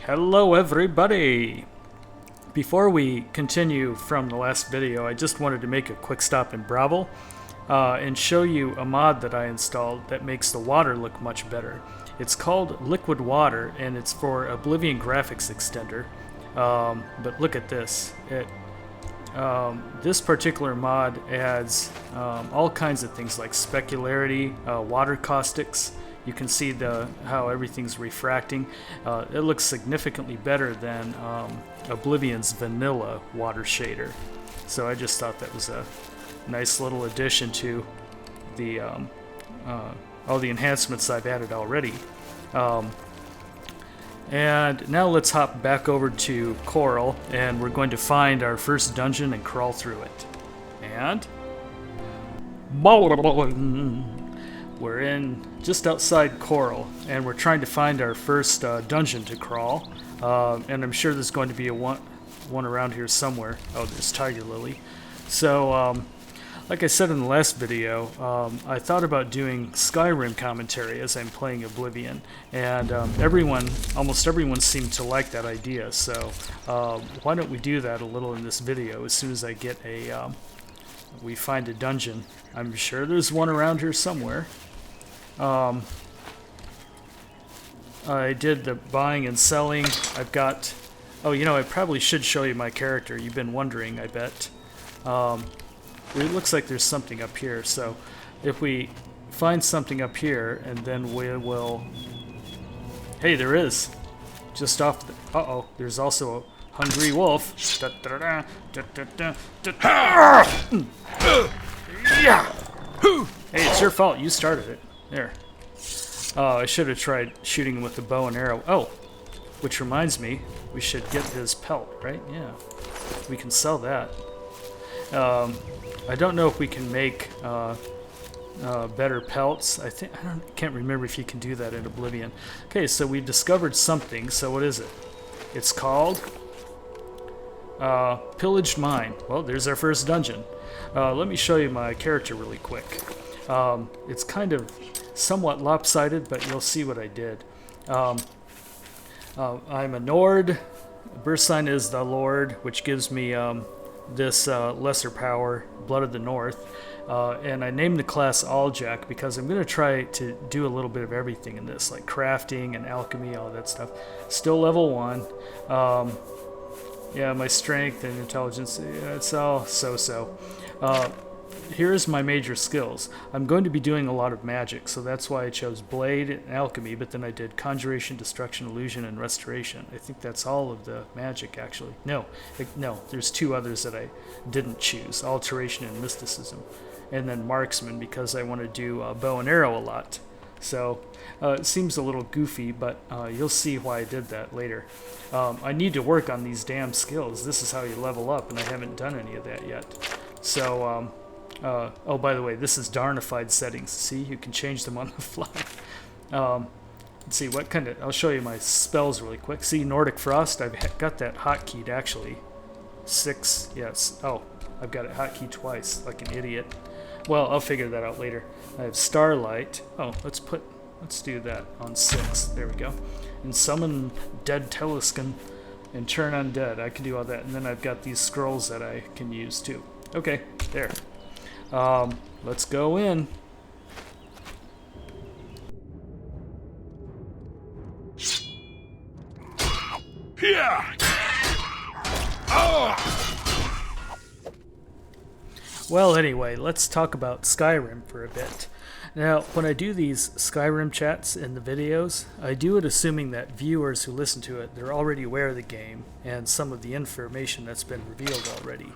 Hello everybody! Before we continue from the last video, I just wanted to make a quick stop in Bravo and show you a mod that I installed that makes the water look much better. It's called Liquid Water and it's for Oblivion graphics extender. But look at this. This particular mod adds all kinds of things like specularity, water caustics. You can see how everything's refracting. It looks significantly better than Oblivion's vanilla water shader. So I just thought that was a nice little addition to the all the enhancements I've added already. And now let's hop back over to Qarl, and we're going to find our first dungeon and crawl through it. And we're in just outside Qarl, and we're trying to find our first dungeon to crawl. And I'm sure there's going to be one around here somewhere. Oh, there's Tiger Lily. So, like I said in the last video, I thought about doing Skyrim commentary as I'm playing Oblivion, and almost everyone seemed to like that idea. So, why don't we do that a little in this video? As soon as I get we find a dungeon. I'm sure there's one around here somewhere. I did the buying and selling. I've got... Oh, you know, I probably should show you my character. You've been wondering, I bet. It looks like there's something up here. So if we find something up here, and then we will... Hey, there is. Just off the... Uh-oh, there's also a hungry wolf. Hey, it's your fault. You started it. There. Oh, I should have tried shooting him with the bow and arrow. Oh, which reminds me, we should get his pelt, right? Yeah. We can sell that. I don't know if we can make better pelts. I can't remember if you can do that in Oblivion. Okay, so we've discovered something. So what is it? It's called Pillaged Mine. Well, there's our first dungeon. Let me show you my character really quick. It's kind of somewhat lopsided, but you'll see what I did. I'm a Nord. Birth sign is the Lord, which gives me this lesser power, Blood of the North. And I named the class Alljack because I'm going to try to do a little bit of everything in this, like crafting and alchemy, all that stuff. Still level 1. Yeah, my strength and intelligence, yeah, it's all so-so. Here's my major skills. I'm going to be doing a lot of magic, so that's why I chose Blade and Alchemy, but then I did Conjuration, Destruction, Illusion, and Restoration. I think that's all of the magic, actually. No, there's 2 others that I didn't choose, Alteration and Mysticism. And then Marksman, because I want to do bow and arrow a lot. So it seems a little goofy, but you'll see why I did that later. I need to work on these damn skills. This is how you level up, and I haven't done any of that yet. So, oh, by the way, this is DarNified settings. See, you can change them on the fly. Let's see, what kind of... I'll show you my spells really quick. See, Nordic Frost, I've got that hotkeyed, actually. 6, yes. Oh, I've got it hotkeyed twice, like an idiot. Well, I'll figure that out later. I have Starlight. Oh, let's do that on 6. There we go. And Summon Dead Teleskin and Turn Undead. I can do all that. And then I've got these scrolls that I can use, too. Okay, there. Let's go in. Yeah. Oh. Well, anyway, let's talk about Skyrim for a bit. Now, when I do these Skyrim chats in the videos, I do it assuming that viewers who listen to it, they're already aware of the game and some of the information that's been revealed already.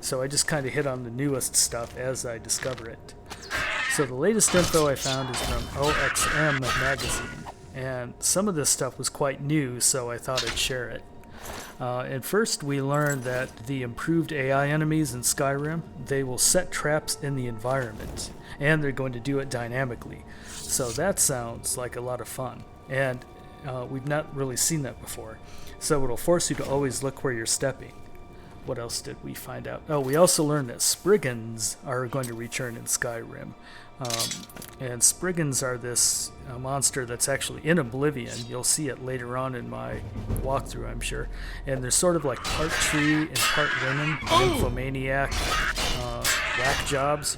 So I just kind of hit on the newest stuff as I discover it. So the latest info I found is from OXM magazine, and some of this stuff was quite new, so I thought I'd share it. At first, we learned that the improved AI enemies in Skyrim, they will set traps in the environment, and they're going to do it dynamically. So that sounds like a lot of fun, and we've not really seen that before. So it'll force you to always look where you're stepping. what else did we find out? Oh, we also learned that Spriggans are going to return in Skyrim. And Spriggans are this monster that's actually in Oblivion. You'll see it later on in my walkthrough, I'm sure. And they're sort of like part tree and part women, nymphomaniac, whack jobs.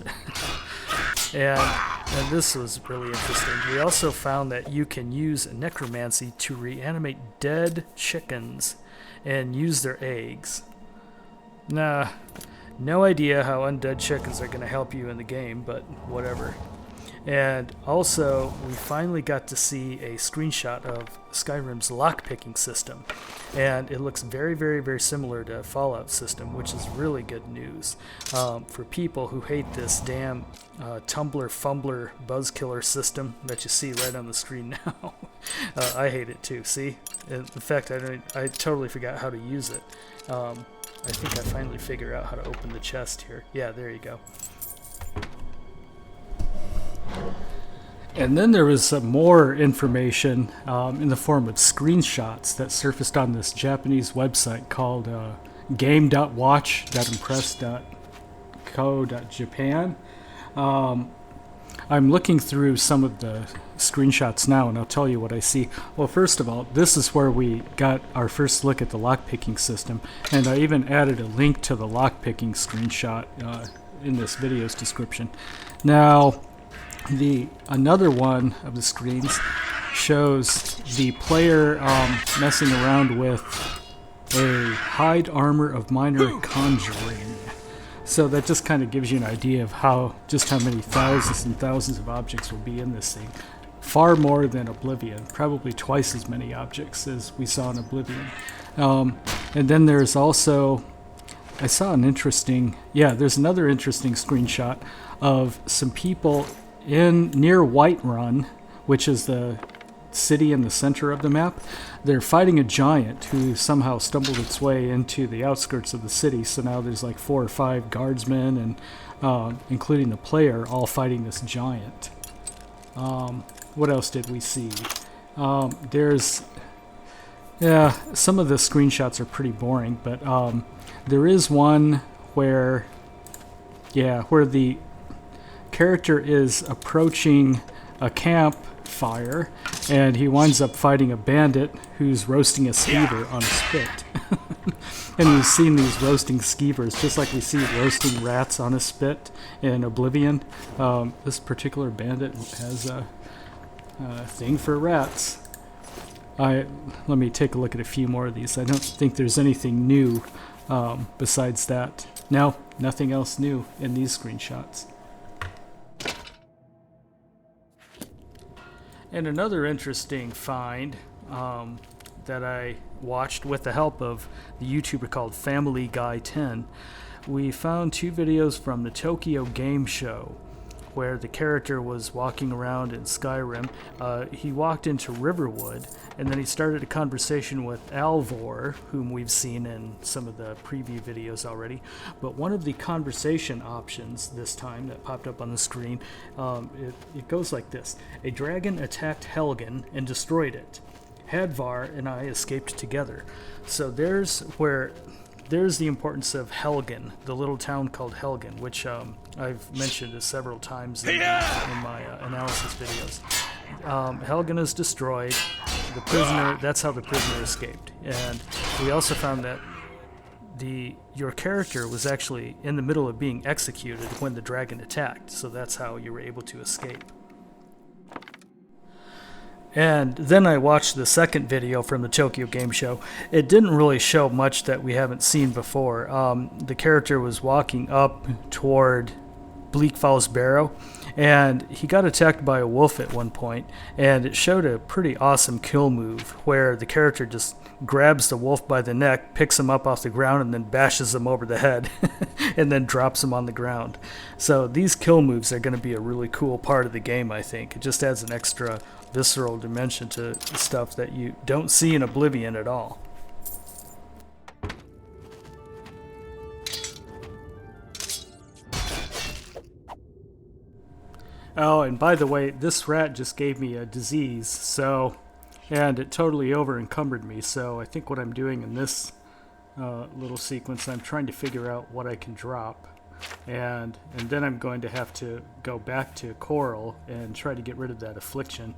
and this was really interesting. We also found that you can use necromancy to reanimate dead chickens and use their eggs. Nah, no idea how undead chickens are going to help you in the game, but whatever. And also, we finally got to see a screenshot of Skyrim's lockpicking system. And it looks very, very, very similar to Fallout's system, which is really good news for people who hate this damn tumbler fumbler buzzkiller system that you see right on the screen now. I hate it too, see? In fact, I totally forgot how to use it. I think I finally figured out how to open the chest here. Yeah, there you go. And then there was some more information in the form of screenshots that surfaced on this Japanese website called game.watch.impress.co.japan. I'm looking through some of the screenshots now, and I'll tell you what I see. Well, first of all, this is where we got our first look at the lockpicking system, and I even added a link to the lockpicking screenshot in this video's description. Now, another one of the screens shows the player messing around with a hide armor of minor conjuring. So that just kind of gives you an idea of how many thousands and thousands of objects will be in this thing. Far more than Oblivion, probably twice as many objects as we saw in Oblivion. And then there's also, I saw there's another interesting screenshot of some people near Whiterun, which is the city in the center of the map. They're fighting a giant who somehow stumbled its way into the outskirts of the city, so now there's like 4 or 5 guardsmen and including the player all fighting this giant. What else did we see? Some of the screenshots are pretty boring, but there is one where the character is approaching a campfire, and he winds up fighting a bandit who's roasting a skeever on a spit. And we've seen these roasting skeevers, just like we see roasting rats on a spit in Oblivion. This particular bandit has a thing for rats. Let me take a look at a few more of these. I don't think there's anything new besides that. No, nothing else new in these screenshots. And another interesting find that I watched with the help of the YouTuber called Family Guy 10, we found 2 videos from the Tokyo Game Show where the character was walking around in Skyrim. He walked into Riverwood, and then he started a conversation with Alvor, whom we've seen in some of the preview videos already. But one of the conversation options this time that popped up on the screen, it goes like this. A dragon attacked Helgen and destroyed it. Hadvar and I escaped together. So there's the importance of Helgen, the little town called Helgen, which I've mentioned several times in my analysis videos. Helgen is destroyed. The prisoner. That's how the prisoner escaped. And we also found that your character was actually in the middle of being executed when the dragon attacked. So that's how you were able to escape. And then I watched the second video from the Tokyo Game Show. It didn't really show much that we haven't seen before. The character was walking up toward Bleak Falls Barrow, and he got attacked by a wolf at one point, and it showed a pretty awesome kill move where the character just grabs the wolf by the neck, picks him up off the ground, and then bashes him over the head and then drops him on the ground. So these kill moves are going to be a really cool part of the game, I think. It just adds an extra visceral dimension to stuff that you don't see in Oblivion at all. Oh, and by the way, this rat just gave me a disease, and it totally over encumbered me, so I think what I'm doing in this little sequence. I'm trying to figure out what I can drop, and then I'm going to have to go back to Qarl and try to get rid of that affliction.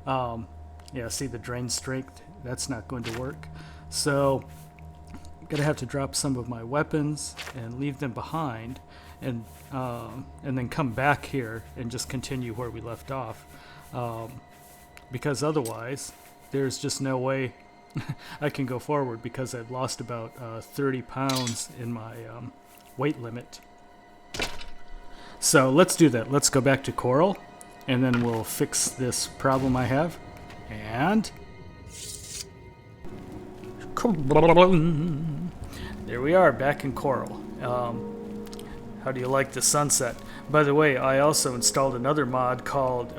Yeah, see the drain strength? That's not going to work. So I'm gonna have to drop some of my weapons and leave them behind, and then come back here and just continue where we left off, because otherwise there's just no way I can go forward, because I've lost about 30 pounds in my weight limit. So let's do that. Let's go back to Qarl, and then we'll fix this problem I have. And there we are, back in Qarl. How do you like the sunset? By the way, I also installed another mod called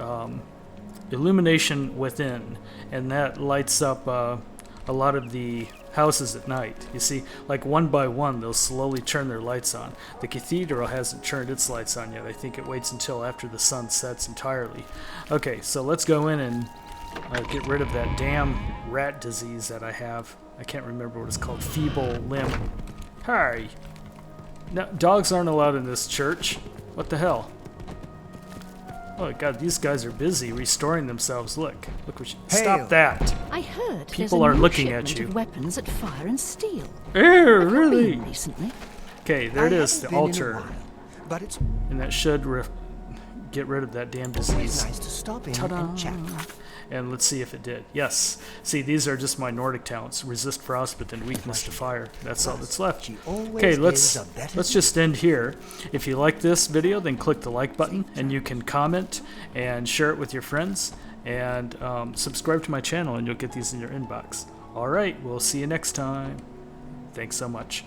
Illumination Within, and that lights up a lot of the houses at night. You see, like one by one, they'll slowly turn their lights on. The cathedral hasn't turned its lights on yet. I think it waits until after the sun sets entirely. Okay, so let's go in and get rid of that damn rat disease that I have. I can't remember what it's called. Feeble limb. Hi. No, dogs aren't allowed in this church. What the hell? Oh god, these guys are busy restoring themselves. Look, what you... Stop that! I heard people are looking at you. Of weapons at Fire and Steel. Really? Recently. Okay, there it is, the altar, but it's and that should get rid of that damn disease. nice to stop in Ta-da! and chat. And let's see if it did. Yes. See, these are just my Nordic talents: resist frost, but then weakness to fire. That's all that's left. Okay, let's just end here. If you like this video, then click the like button, and you can comment and share it with your friends, and subscribe to my channel, and you'll get these in your inbox. All right, we'll see you next time. Thanks so much.